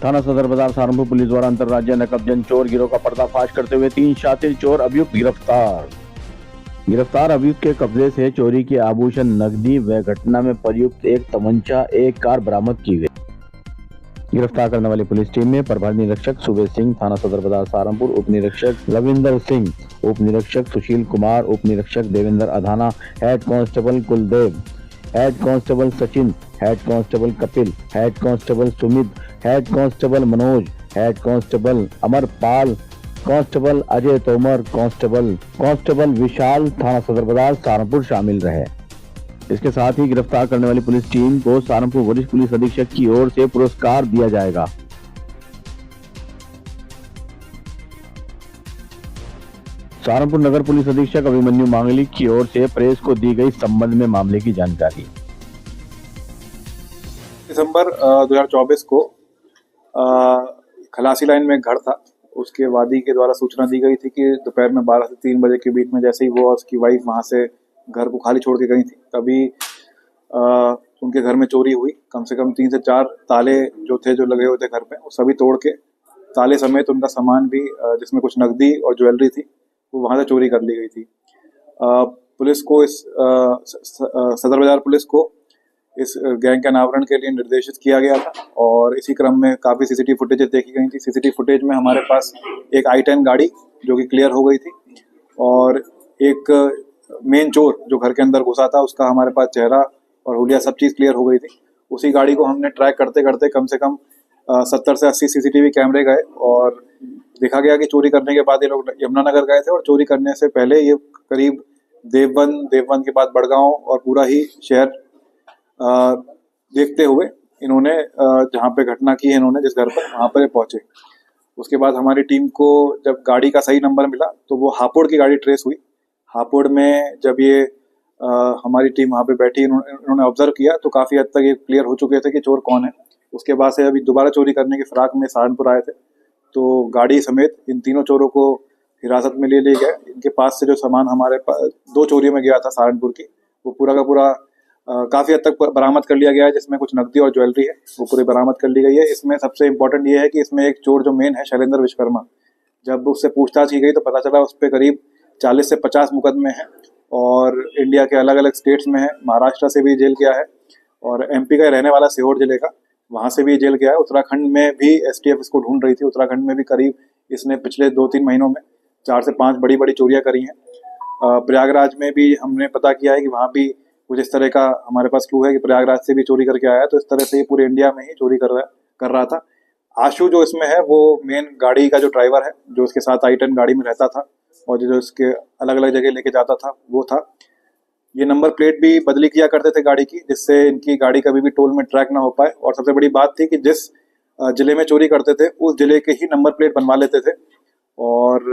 थाना सदर बाजार सहारनपुर पुलिस द्वारा अंतरराज्यीय नकबजन चोर गिरोह का पर्दाफाश करते हुए 3 शातिर चोर अभियुक्त गिरफ्तार अभियुक्त के कब्जे से चोरी के आभूषण, नकदी व घटना में प्रयुक्त एक तमंचा, एक कार बरामद की गई। गिरफ्तार करने वाली पुलिस टीम में प्रभारी निरीक्षक सुबेश सिंह, थाना सदर बाजार सहारनपुर, उप निरीक्षक रविंदर सिंह, उप निरीक्षक सुशील कुमार, उप निरीक्षक Devendra Adhana, head constable Kuldev, head constable Sachin, head constable Kapil, head constable Sumit, head constable Manoj, head constable Amarpal, constable Ajay Tomar, constable Vishal, थाना सदर बाजार सहारनपुर शामिल रहे। इसके साथ ही गिरफ्तार करने वाली पुलिस टीम को सहारनपुर वरिष्ठ पुलिस अधीक्षक की ओर से पुरस्कार दिया जाएगा। सहारनपुर नगर पुलिस अधीक्षक अभिमन्यु मांगलिक की ओर से प्रेस को दी गई संबंध में मामले की जानकारी। दिसंबर 2024 को खलासी लाइन में एक घर था, उसके वादी के द्वारा सूचना दी गई थी कि दोपहर में 12 से 3 बजे के बीच में जैसे ही वो और उसकी वाइफ वहां से घर को खाली छोड़ के गई थी, तभी उनके घर में चोरी हुई। कम से कम 3 से 4 ताले जो लगे हुए थे घर पे, वो सभी तोड़ के ताले समेत उनका सामान भी जिसमें कुछ नकदी और ज्वेलरी थी वो वहां से चोरी कर ली गई थी। पुलिस को सदर बाजार पुलिस को इस गैंग के अनावरण के लिए निर्देशित किया गया था और इसी क्रम में काफ़ी सीसीटीवी फुटेजेस देखी गई थी। सीसीटीवी फुटेज में हमारे पास एक i10 गाड़ी जो कि क्लियर हो गई थी और एक मेन चोर जो घर के अंदर घुसा था उसका हमारे पास चेहरा और हुलिया सब चीज़ क्लियर हो गई थी। उसी गाड़ी को हमने ट्रैक करते करते कम से कम 70 से 80 सीसीटीवी कैमरे गए और देखा गया कि चोरी करने के बाद ये लोग यमुनानगर गए थे और चोरी करने से पहले ये करीब देवबंद के बाद बड़गांव और पूरा ही शहर देखते हुए इन्होंने जहाँ पे घटना की है इन्होंने जिस घर पर वहाँ पर पहुंचे। उसके बाद हमारी टीम को जब गाड़ी का सही नंबर मिला तो वो हापुड़ की गाड़ी ट्रेस हुई। हापुड़ में जब ये हमारी टीम वहाँ पे बैठी, इन्होंने ऑब्जर्व किया तो काफ़ी हद तक ये क्लियर हो चुके थे कि चोर कौन है। उसके बाद से अभी दोबारा चोरी करने की फिराक में सहारनपुर आए थे तो गाड़ी समेत इन तीनों चोरों को हिरासत में ले लिए गए। इनके पास से जो सामान हमारे पास 2 चोरियों में गया था सहारनपुर की, वो पूरा का पूरा काफ़ी हद तक बरामद कर लिया गया है, जिसमें कुछ नकदी और ज्वेलरी है वो पूरी बरामद कर ली गई है। इसमें सबसे इम्पोर्टेंट ये है कि इसमें एक चोर जो मेन है शैलेंद्र विश्वकर्मा, जब उससे पूछताछ की गई तो पता चला उस पर करीब 40 से 50 मुकदमे हैं और इंडिया के अलग अलग स्टेट्स में है। महाराष्ट्र से भी जेल गया है और MP का रहने वाला सीहोर जिले का, वहाँ से भी जेल गया है। उत्तराखंड में भी STF इसको ढूंढ रही थी। उत्तराखंड में भी करीब इसने पिछले 2-3 महीनों में 4 से 5 बड़ी बड़ी चोरियाँ करी हैं। प्रयागराज में भी हमने पता किया है कि वहाँ भी कुछ इस तरह का हमारे पास क्लू है कि प्रयागराज से भी चोरी करके आया है। तो इस तरह से ये पूरे इंडिया में ही चोरी कर रहा था। आशु जो इसमें है वो मेन गाड़ी का जो ड्राइवर है, जो उसके साथ i10 गाड़ी में रहता था और जो इसके अलग अलग जगह लेके जाता था वो था। ये नंबर प्लेट भी बदली किया करते थे गाड़ी की, जिससे इनकी गाड़ी कभी भी टोल में ट्रैक ना हो पाए। और सबसे बड़ी बात थी कि जिस जिले में चोरी करते थे उस जिले के ही नंबर प्लेट बनवा लेते थे और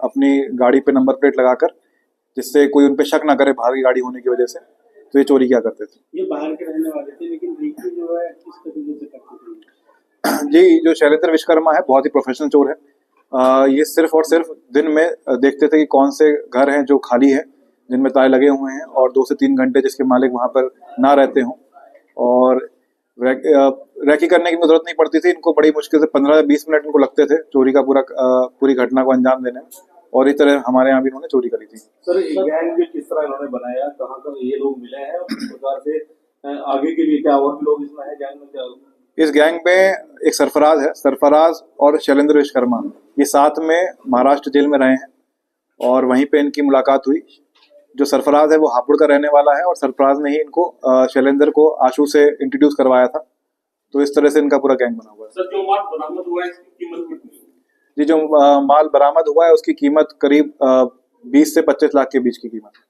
अपनी गाड़ी पे नंबर प्लेट लगाकर, जिससे कोई उन पे शक ना करे बाहर की गाड़ी होने की वजह से, तो ये चोरी क्या करते थे। ये बाहर के रहने वाले थे, लेकिन बिक्री जो है किस तरीके से करते थे? जी, जो शैलेंद्र विश्वकर्मा है बहुत ही प्रोफेशनल चोर है। ये सिर्फ और सिर्फ दिन में देखते थे कि कौन से घर हैं जो खाली है, जिनमें ताले लगे हुए हैं और 2 से 3 घंटे जिसके मालिक वहां पर ना रहते हों, और रैकी करने की जरूरत नहीं पड़ती थी। इनको बड़ी मुश्किल से 15-20 मिनट इनको लगते थे चोरी का पूरी घटना को अंजाम देने में। और इस तरह हमारे यहाँ भी इन्होंने चोरी करी थी। सर, गैंग जो किस तरह इन्होंने बनाया, कहाँ ये लोग मिले हैं, उस प्रकार से आगे के लिए क्या और भी लोग इसमें है गैंग में? क्या इस गैंग में एक सरफराज है, सरफराज और शैलेंद्र विश्वकर्मा, ये साथ में महाराष्ट्र जेल में रहे हैं और वहीं पे इनकी मुलाकात हुई। जो सरफराज है वो हापुड़ का रहने वाला है और सरफराज ने ही इनको शैलेंद्र को आशु से इंट्रोड्यूस करवाया था। तो इस तरह से इनका पूरा गैंग बना हुआ है। सर, जो माल बरामद हुआ है इसकी कीमत कितनी है? जी, जो माल बरामद हुआ है उसकी कीमत करीब 20 से 25 लाख के बीच की कीमत है।